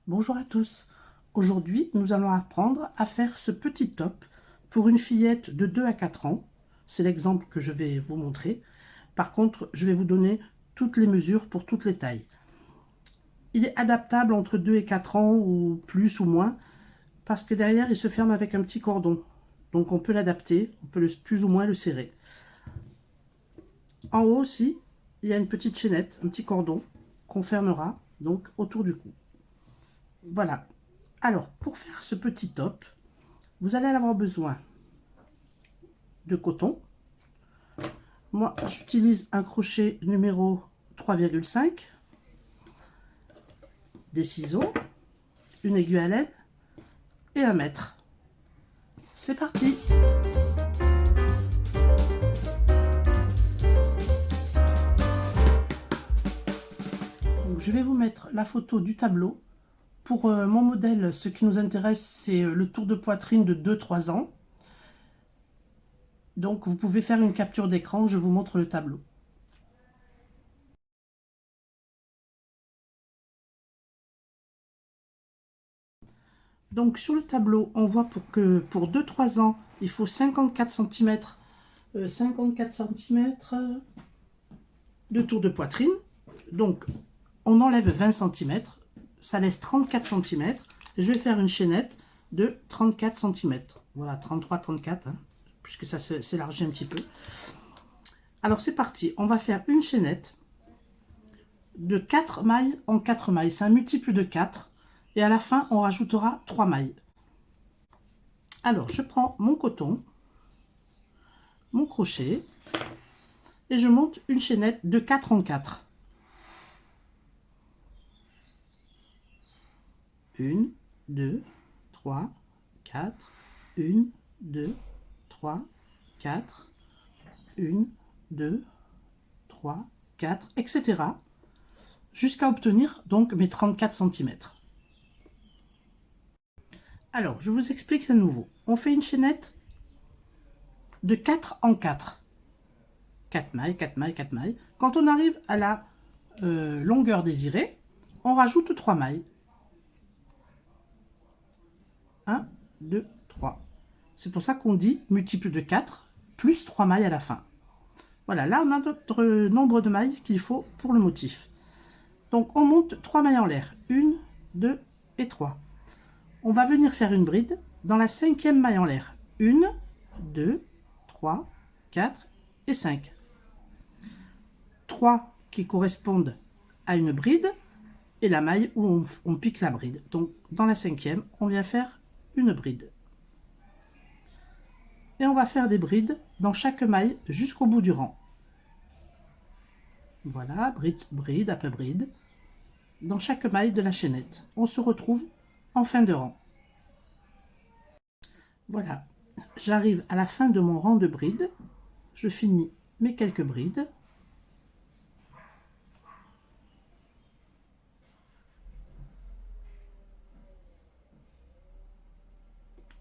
Bonjour à tous. Aujourd'hui, nous allons apprendre à faire ce petit top pour une fillette de 2 à 4 ans. C'est l'exemple que je vais vous montrer. Par contre, je vais vous donner toutes les mesures pour toutes les tailles. Il est adaptable entre 2 et 4 ans ou plus ou moins parce que derrière, il se ferme avec un petit cordon. Donc on peut l'adapter, on peut plus ou moins le serrer. En haut aussi, il y a une petite chaînette, un petit cordon qu'on fermera donc autour du cou. Voilà. Alors, pour faire ce petit top, vous allez avoir besoin de coton. Moi, j'utilise un crochet numéro 3,5, des ciseaux, une aiguille à laine et un mètre. C'est parti! Donc, je vais vous mettre la photo du tableau. Pour mon modèle, ce qui nous intéresse, c'est le tour de poitrine de 2-3 ans. Donc, vous pouvez faire une capture d'écran, je vous montre le tableau. Donc, sur le tableau, on voit pour 2-3 ans, il faut 54 cm, 54 cm de tour de poitrine. Donc, on enlève 20 cm, ça laisse 34 cm. Je vais faire une chaînette de 34 cm. Voilà, 33-34, hein, puisque ça s'élargit un petit peu. Alors, c'est parti. On va faire une chaînette de 4 mailles en 4 mailles. C'est un multiple de 4. Et à la fin, on rajoutera 3 mailles. Alors, je prends mon coton, mon crochet, et je monte une chaînette de 4 en 4. 1, 2, 3, 4, 1, 2, 3, 4, 1, 2, 3, 4, etc. jusqu'à obtenir donc mes 34 cm. Alors, je vous explique à nouveau. On fait une chaînette de 4 en 4. 4 mailles, 4 mailles, 4 mailles. Quand on arrive à la longueur désirée, on rajoute 3 mailles. 1, 2, 3. C'est pour ça qu'on dit multiple de 4 plus 3 mailles à la fin. Voilà, là on a notre nombre de mailles qu'il faut pour le motif. Donc on monte 3 mailles en l'air. 1, 2 et 3. On va venir faire une bride dans la 5e maille en l'air. 1, 2, 3, 4 et 5. 3 qui correspondent à une bride et la maille où on pique la bride. Donc dans la 5e, on vient faire une bride. Et on va faire des brides dans chaque maille jusqu'au bout du rang. Voilà, bride, bride après bride, dans chaque maille de la chaînette. On se retrouve en fin de rang. Voilà, j'arrive à la fin de mon rang de brides. Je finis mes quelques brides.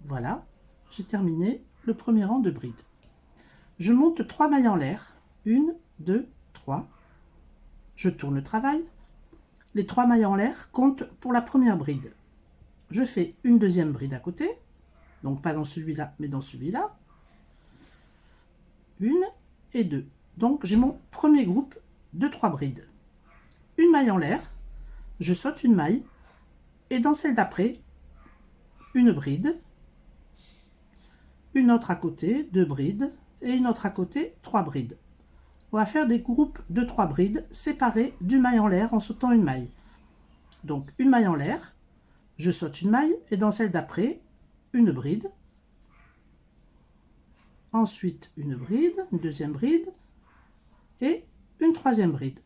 Voilà, j'ai terminé le premier rang de brides. Je monte 3 mailles en l'air. 1, 2, 3. Je tourne le travail. Les 3 mailles en l'air comptent pour la première bride. Je fais une deuxième bride à côté. Donc pas dans celui-là, mais dans celui-là. 1 et 2. Donc j'ai mon premier groupe de 3 brides. Une maille en l'air, je saute une maille, et dans celle d'après, une bride, une autre à côté, 2 brides, et une autre à côté, 3 brides. On va faire des groupes de 3 brides séparés d'une maille en l'air en sautant une maille. Donc une maille en l'air, je saute une maille, et dans celle d'après, une bride, ensuite une bride, une deuxième bride, et une troisième bride.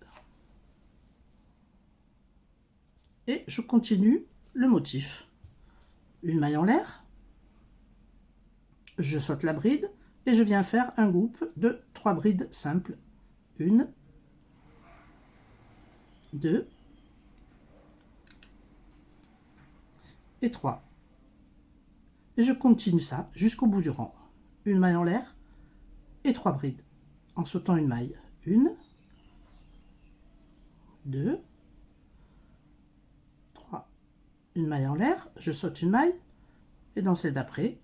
Et je continue le motif. Une maille en l'air, je saute la bride, et je viens faire un groupe de 3 brides simples. 1, 2 et 3. Et je continue ça jusqu'au bout du rang. Une maille en l'air et 3 brides en sautant une maille. 1, 2, 3. une maille en l'air, je saute une maille, et dans celle d'après,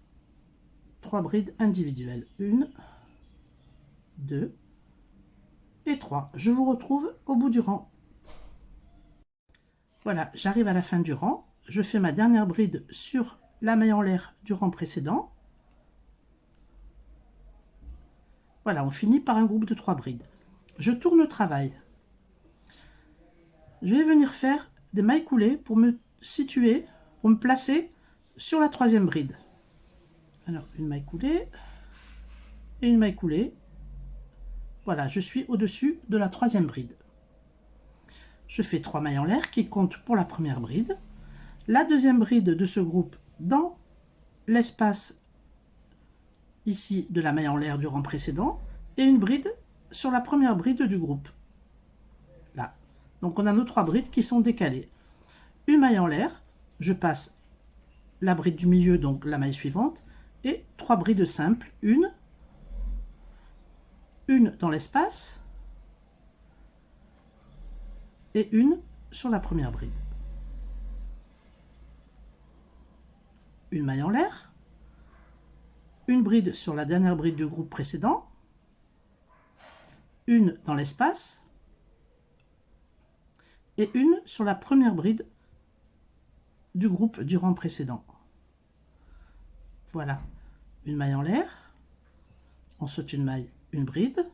3 brides individuelles. 1, 2 et 3. Je vous retrouve au bout du rang. Voilà, j'arrive à la fin du rang. Je fais ma dernière bride sur la maille en l'air du rang précédent. Voilà, on finit par un groupe de 3 brides. Je tourne le travail. Je vais venir faire des mailles coulées pour me situer, pour me placer sur la 3e bride. Alors, une maille coulée et une maille coulée. Voilà, je suis au-dessus de la 3e bride. Je fais 3 mailles en l'air qui comptent pour la première bride. La 2e bride de ce groupe dans l'espace ici de la maille en l'air du rang précédent et une bride sur la première bride du groupe. Là. Donc on a nos 3 brides qui sont décalées. Une maille en l'air, je passe la bride du milieu, donc la maille suivante, et 3 brides simples, une dans l'espace et une sur la première bride. Une maille en l'air, une bride sur la dernière bride du groupe précédent, une dans l'espace et une sur la première bride du groupe du rang précédent. Voilà, une maille en l'air, on saute une maille, une bride,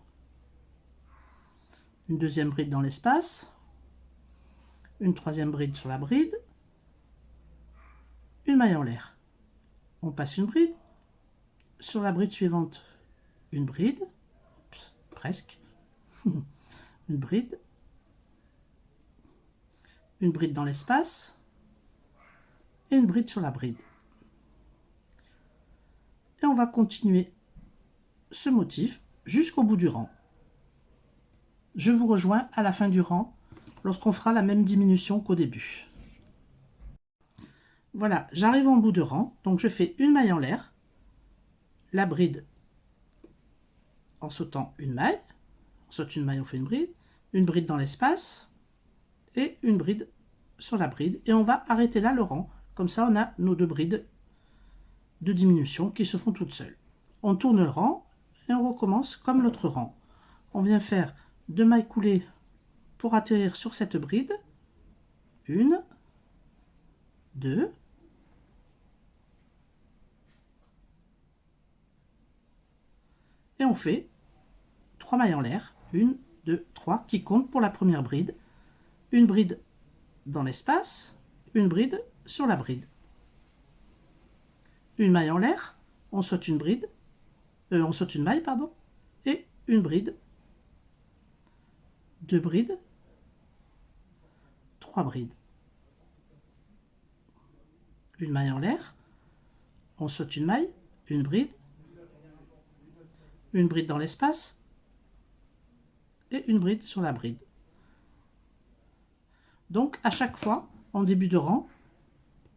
une 2e bride dans l'espace, une 3e bride sur la bride, une maille en l'air. On passe une bride, sur la bride suivante, une bride, presque, une bride dans l'espace et une bride sur la bride. Et on va continuer ce motif jusqu'au bout du rang. Je vous rejoins à la fin du rang lorsqu'on fera la même diminution qu'au début. Voilà, j'arrive en bout de rang, donc je fais une maille en l'air, la bride en sautant une maille, on saute une maille, on fait une bride dans l'espace et une bride sur la bride, et on va arrêter là le rang. Comme ça, on a nos 2 brides de diminution qui se font toutes seules. On tourne le rang et on recommence comme l'autre rang. On vient faire 2 mailles coulées pour atterrir sur cette bride. 1, 2, et on fait 3 mailles en l'air. 1, 2, 3 qui comptent pour la première bride. Une bride dans l'espace, une bride sur la bride. Une maille en l'air, on saute une maille, pardon, et une bride, 2 brides, 3 brides. Une maille en l'air, on saute une maille, une bride dans l'espace et une bride sur la bride. Donc à chaque fois, en début de rang,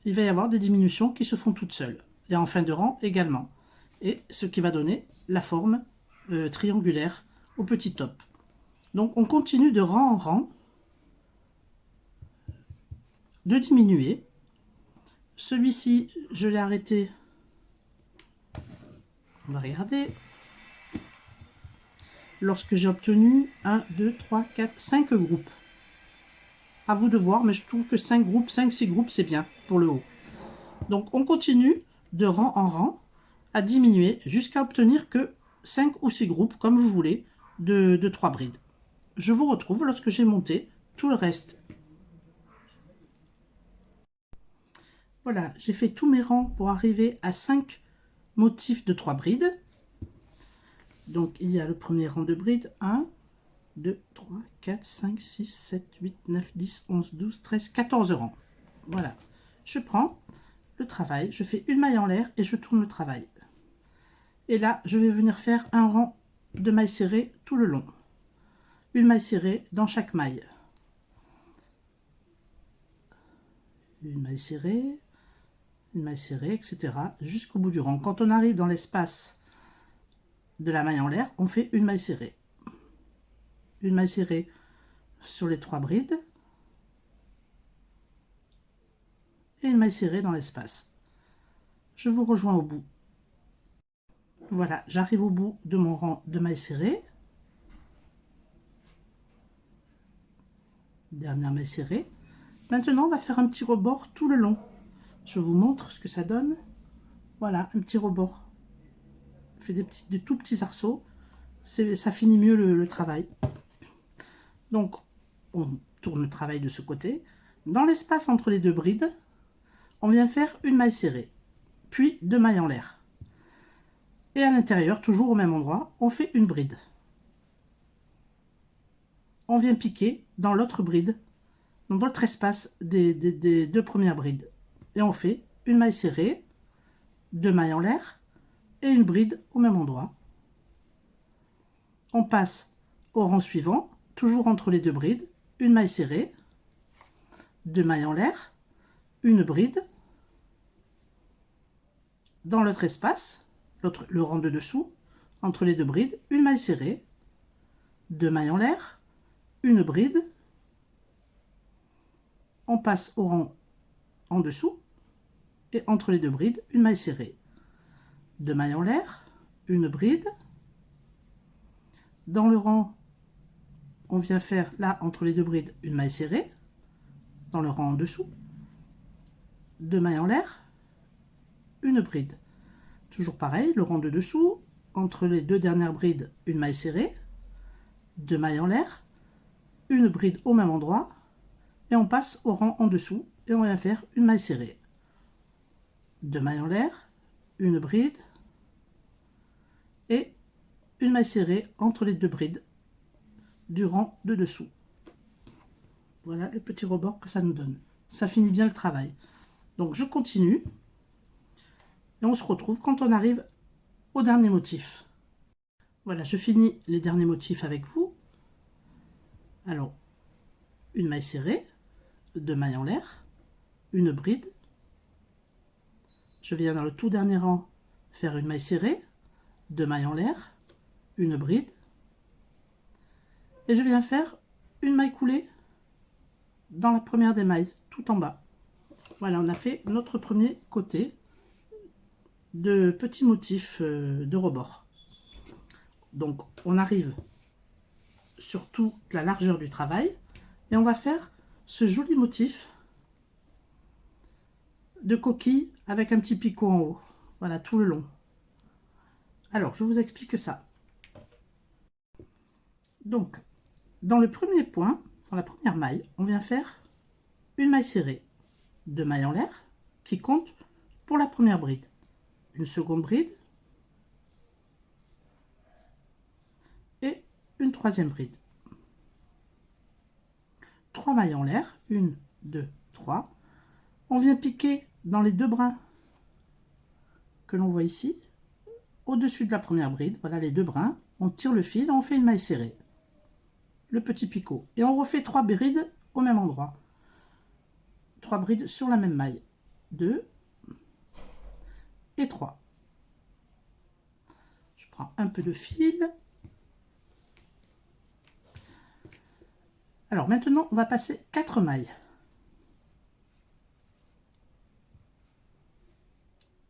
il va y avoir des diminutions qui se font toutes seules. Et en fin de rang également. Et ce qui va donner la forme triangulaire au petit top. Donc on continue de rang en rang, de diminuer. Celui-ci, je l'ai arrêté. On va regarder. Lorsque j'ai obtenu 1, 2, 3, 4, 5 groupes. À vous de voir, mais je trouve que 5 groupes, 5-6 groupes, c'est bien pour le haut. Donc on continue de rang en rang à diminuer jusqu'à obtenir que 5 ou 6 groupes, comme vous voulez, de 3 brides. Je vous retrouve lorsque j'ai monté tout le reste. Voilà, j'ai fait tous mes rangs pour arriver à 5 motifs de 3 brides. Donc il y a le premier rang de brides, 1, 2, 3, 4, 5, 6, 7, 8, 9, 10, 11, 12, 13, 14 rangs. Voilà, je prends le travail, je fais une maille en l'air et je tourne le travail. Et là, je vais venir faire un rang de mailles serrées tout le long. Une maille serrée dans chaque maille. Une maille serrée, etc. jusqu'au bout du rang. Quand on arrive dans l'espace de la maille en l'air, on fait une maille serrée. Une maille serrée sur les 3 brides. et une maille serrée dans l'espace. Je vous rejoins au bout. Voilà, j'arrive au bout de mon rang de mailles serrées. Dernière maille serrée. Maintenant, on va faire un petit rebord tout le long. Je vous montre ce que ça donne. Voilà, un petit rebord. On fait des tout petits arceaux. Ça finit mieux le travail. Donc, on tourne le travail de ce côté. Dans l'espace entre les deux brides, on vient faire une maille serrée, puis deux mailles en l'air. Et à l'intérieur, toujours au même endroit, on fait une bride. On vient piquer dans l'autre bride, dans l'autre espace des deux premières brides. Et on fait une maille serrée, deux mailles en l'air et une bride au même endroit. On passe au rang suivant, toujours entre les deux brides, une maille serrée, deux mailles en l'air, une bride. Dans l'autre espace, le rang de dessous, entre les deux brides, une maille serrée, deux mailles en l'air, une bride. On passe au rang en dessous et entre les deux brides, une maille serrée, deux mailles en l'air, une bride. Dans le rang, on vient faire là entre les deux brides une maille serrée, dans le rang en dessous, deux mailles en l'air, une bride. Toujours pareil, le rang de dessous, entre les deux dernières brides, une maille serrée, deux mailles en l'air, une bride au même endroit, et on passe au rang en dessous, et on vient faire une maille serrée, deux mailles en l'air, une bride, et une maille serrée entre les deux brides du rang de dessous. Voilà le petit rebord que ça nous donne. Ça finit bien le travail. Donc je continue, et on se retrouve quand on arrive au dernier motif. Voilà, je finis les derniers motifs avec vous. Alors, une maille serrée, deux mailles en l'air, une bride. Je viens dans le tout dernier rang faire une maille serrée, deux mailles en l'air, une bride. Et je viens faire une maille coulée dans la première des mailles, tout en bas. Voilà, on a fait notre premier côté de petits motifs de rebord. Donc, on arrive sur toute la largeur du travail et on va faire ce joli motif de coquille avec un petit picot en haut. Voilà, tout le long. Alors, je vous explique ça. Donc, dans le premier point, dans la première maille, on vient faire une maille serrée, deux mailles en l'air, qui comptent pour la première bride. Une seconde bride et une troisième bride. Trois mailles en l'air, une, deux, trois. On vient piquer dans les deux brins que l'on voit ici, au-dessus de la première bride, voilà les deux brins, on tire le fil et on fait une maille serrée, le petit picot. Et on refait trois brides au même endroit. Trois brides sur la même maille. 2 et 3. Je prends un peu de fil. Alors maintenant, on va passer 4 mailles.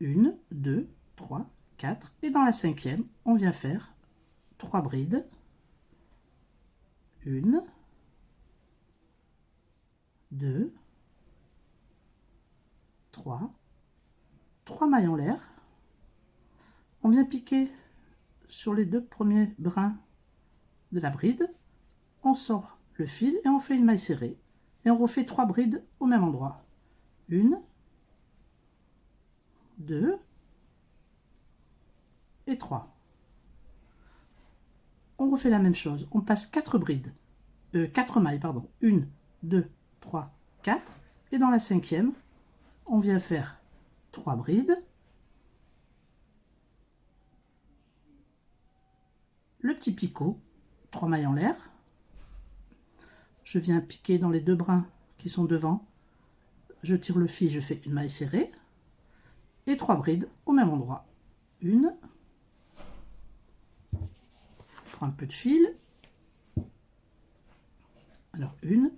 1, 2, 3, 4. Et dans la cinquième, on vient faire 3 brides. 1, 2, 3. 3 mailles en l'air. On vient piquer sur les deux premiers brins de la bride. On sort le fil et on fait une maille serrée. Et on refait 3 brides au même endroit. 1, 2 et 3. On refait la même chose. On passe 4 brides. 4 mailles, pardon. 1, 2, 3, 4. Et dans la cinquième, on vient faire 3 brides. Le petit picot, 3 mailles en l'air. Je viens piquer dans les deux brins qui sont devant. Je tire le fil, je fais une maille serrée. Et 3 brides au même endroit. 1. Je prends un peu de fil. Alors 1,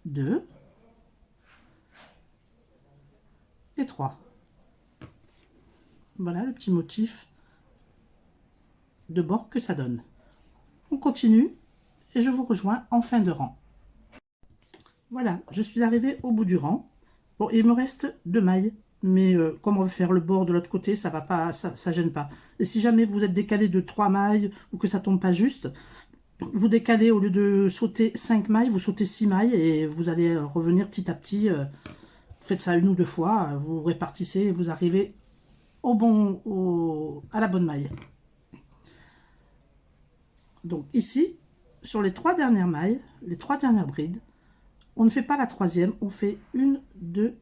2, et 3. Voilà le petit motif de bord que ça donne. On continue et je vous rejoins en fin de rang. Voilà, je suis arrivée au bout du rang. Bon, il me reste 2 mailles, mais comme on va faire le bord de l'autre côté, ça va pas, ça gêne pas. Et si jamais vous êtes décalé de 3 mailles ou que ça tombe pas juste, vous décalez, au lieu de sauter 5 mailles, vous sautez 6 mailles et vous allez revenir petit à petit. Vous faites ça 1 ou 2 fois, vous répartissez et vous arrivez à la bonne maille. Donc ici, sur les 3 dernières mailles, les 3 dernières brides, on ne fait pas la troisième, on fait 1, 2,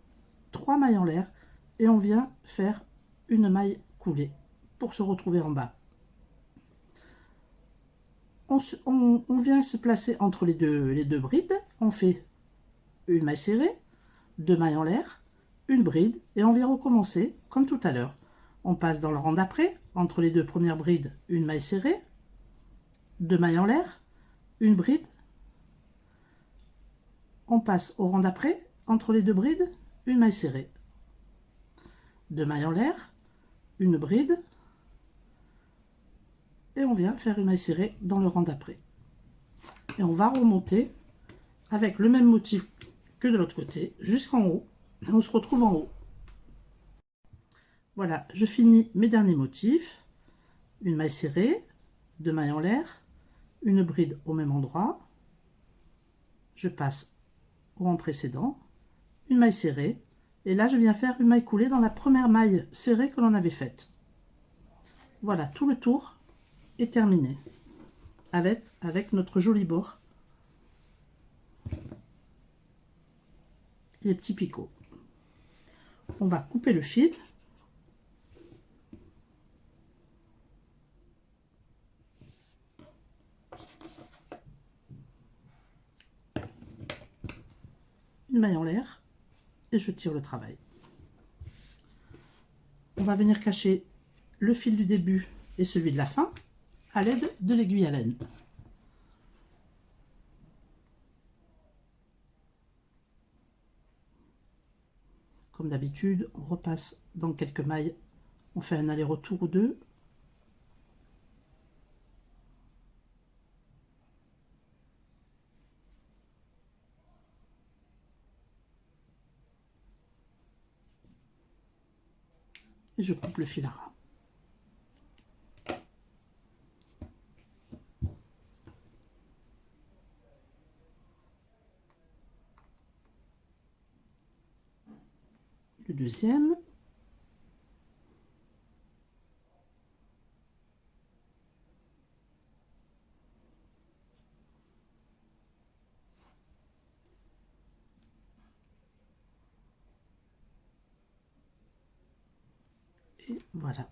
3 mailles en l'air et on vient faire une maille coulée pour se retrouver en bas. On vient se placer entre les deux brides, on fait une maille serrée, 2 mailles en l'air, une bride et on vient recommencer comme tout à l'heure. On passe dans le rang d'après, entre les 2 premières brides, une maille serrée, 2 mailles en l'air, une bride. On passe au rang d'après, entre les 2 brides, une maille serrée, 2 mailles en l'air, une bride, et on vient faire une maille serrée dans le rang d'après. Et on va remonter avec le même motif que de l'autre côté, jusqu'en haut, et on se retrouve en haut. Voilà, je finis mes derniers motifs, une maille serrée, 2 mailles en l'air, une bride au même endroit, je passe au rang précédent, une maille serrée, et là je viens faire une maille coulée dans la première maille serrée que l'on avait faite. Voilà, tout le tour est terminé avec notre joli bord et les petits picots. On va couper le fil. Une maille en l'air et je tire le travail. On va venir cacher le fil du début et celui de la fin à l'aide de l'aiguille à laine. Comme d'habitude, on repasse dans quelques mailles, on fait un aller-retour ou 2. Et je coupe le fil à ras. Le deuxième. Et voilà.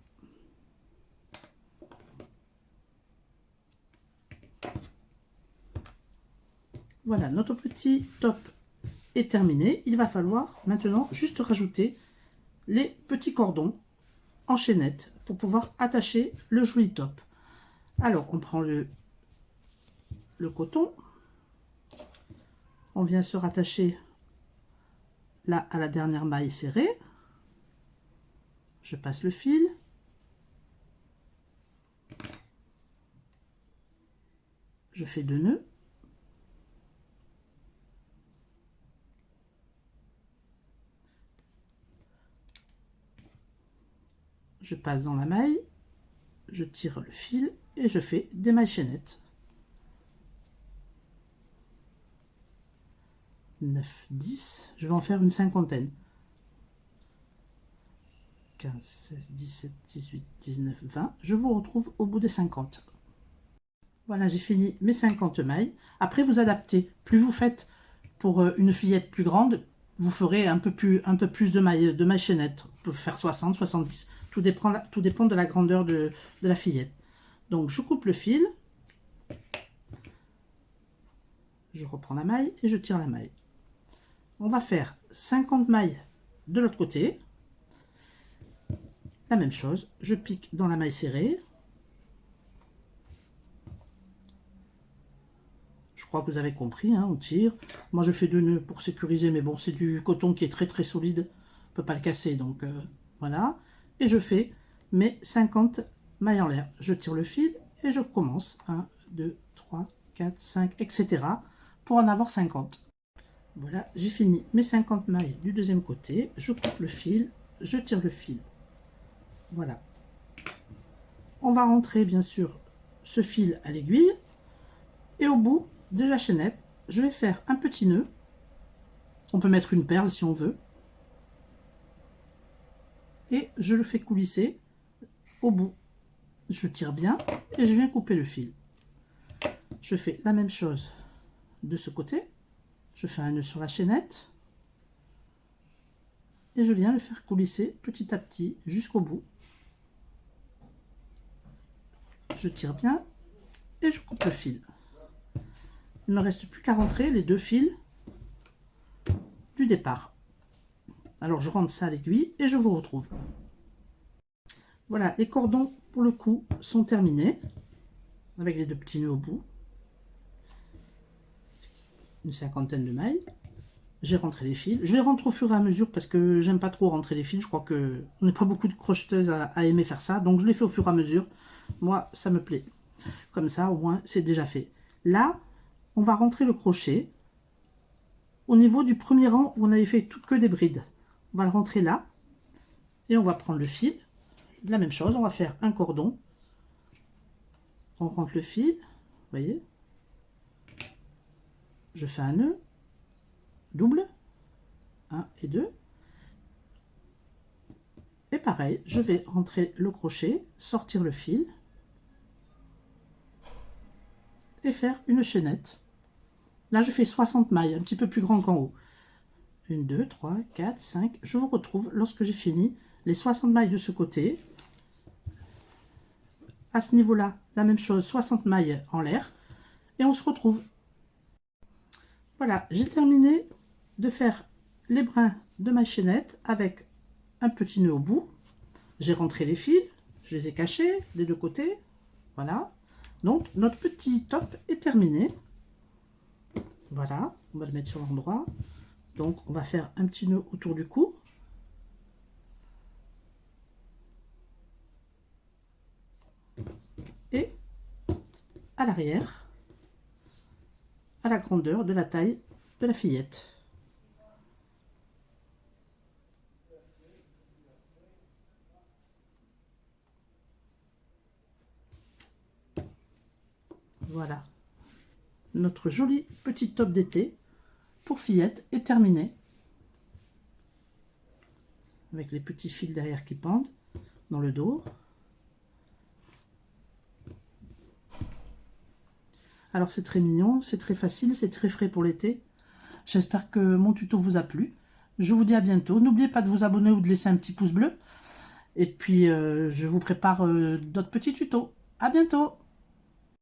Voilà, notre petit top est terminé. Il va falloir maintenant juste rajouter les petits cordons en chaînette pour pouvoir attacher le joli top. Alors, on prend le coton. On vient se rattacher là à la dernière maille serrée. Je passe le fil. Je fais 2 nœuds. Je passe dans la maille, je tire le fil et je fais des mailles chaînettes. 9, 10, je vais en faire une cinquantaine. 15, 16, 17, 18, 19, 20. Je vous retrouve au bout des 50. Voilà, j'ai fini mes 50 mailles. Après, vous adaptez. Plus vous faites pour une fillette plus grande, vous ferez un peu plus de mailles chaînettes. Vous pouvez faire 60, 70. Tout dépend de la grandeur de la fillette. Donc, je coupe le fil. Je reprends la maille et je tire la maille. On va faire 50 mailles de l'autre côté. La même chose, je pique dans la maille serrée. Je crois que vous avez compris, hein, on tire. Moi je fais 2 nœuds pour sécuriser, mais bon, c'est du coton qui est très solide. On peut pas le casser, donc voilà. Et je fais mes 50 mailles en l'air. Je tire le fil et je commence. 1, 2, 3, 4, 5, etc. pour en avoir 50. Voilà, j'ai fini mes 50 mailles du deuxième côté. Je coupe le fil, je tire le fil. Voilà. On va rentrer bien sûr ce fil à l'aiguille. Et au bout de la chaînette, je vais faire un petit nœud. On peut mettre une perle si on veut. Et je le fais coulisser au bout. Je tire bien et je viens couper le fil. Je fais la même chose de ce côté. Je fais un nœud sur la chaînette. Et je viens le faire coulisser petit à petit jusqu'au bout. Je tire bien et je coupe le fil. Il ne me reste plus qu'à rentrer les deux fils du départ. Alors je rentre ça à l'aiguille et je vous retrouve. Voilà, les cordons pour le coup sont terminés avec les deux petits nœuds au bout. Une cinquantaine de mailles. J'ai rentré les fils. Je les rentre au fur et à mesure parce que j'aime pas trop rentrer les fils. Je crois que on n'est pas beaucoup de crocheteuses à aimer faire ça. Donc je les fais au fur et à mesure. Moi, ça me plaît. Comme ça, au moins, c'est déjà fait. Là, on va rentrer le crochet au niveau du premier rang où on avait fait que des brides. On va le rentrer là. Et on va prendre le fil. La même chose, on va faire un cordon. On rentre le fil. Vous voyez? Je fais un nœud. Double. 1 et 2. Et pareil, je vais rentrer le crochet, sortir le fil. Et faire une chaînette. Là, je fais 60 mailles, un petit peu plus grand qu'en haut. 1, 2, 3, 4, 5. Je vous retrouve lorsque j'ai fini les 60 mailles de ce côté. À ce niveau-là, la même chose, 60 mailles en l'air. Et on se retrouve. Voilà, j'ai terminé de faire les brins de ma chaînette avec un petit nœud au bout. J'ai rentré les fils, je les ai cachés des deux côtés. Voilà. Donc, notre petit top est terminé. Voilà, on va le mettre sur l'endroit. Donc, on va faire un petit nœud autour du cou. Et à l'arrière, à la grandeur de la taille de la fillette. Voilà. Notre joli petit top d'été pour fillette est terminé. Avec les petits fils derrière qui pendent dans le dos. Alors c'est très mignon, c'est très facile, c'est très frais pour l'été. J'espère que mon tuto vous a plu. Je vous dis à bientôt. N'oubliez pas de vous abonner ou de laisser un petit pouce bleu. Et puis je vous prépare d'autres petits tutos. À bientôt!